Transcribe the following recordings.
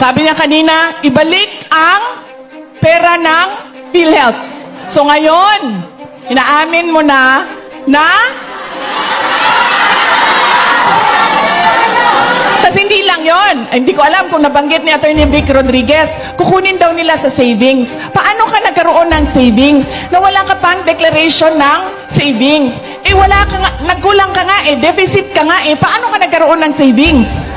Sabi niya kanina, ibalik ang pera ng PhilHealth. So ngayon, inaamin mo na tas hindi lang yon. Hindi ko alam kung nabanggit ni Atty. Vic Rodriguez, kukunin daw nila sa savings. Paano ka nagkaroon ng savings na wala ka pang declaration ng savings? Eh wala ka nga, nagkulang ka nga eh, deficit ka nga eh, paano ka nagkaroon ng savings?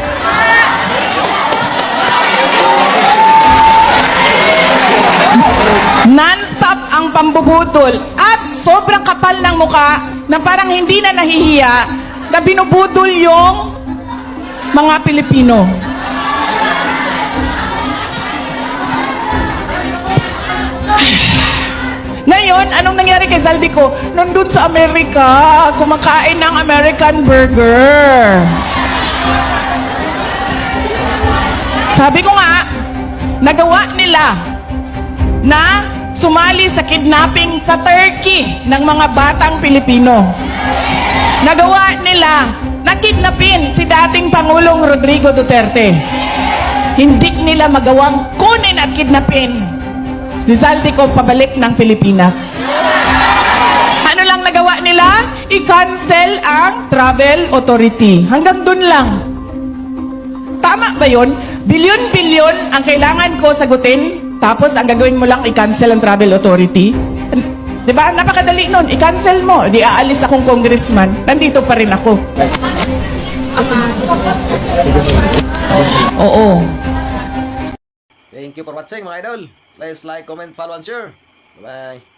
Non-stop ang pambubutol at sobrang kapal ng muka na parang hindi na nahihiya na binubutol yung mga Pilipino. Ngayon, anong nangyari kay Zaldico? Nandun sa Amerika, kumakain ng American burger. Sabi ko nga, nagawa nila na sumali sa kidnapping sa Turkey ng mga batang Pilipino. Nagawa nila na kidnapin si dating Pangulong Rodrigo Duterte. Hindi nila magawang kunin at kidnapin si Zaldico pabalik ng Pilipinas. Ano lang nagawa nila? I-cancel ang travel authority. Hanggang dun lang. Tama ba yun? Bilyon-bilyon ang kailangan ko sagutin, tapos ang gagawin mo lang i-cancel ang travel authority? Diba? Napakadali nun. I-cancel mo. Di aalis akong congressman. Nandito pa rin ako. Oo. Thank you for watching mga idol. Please like, comment, follow, and share. Bye-bye.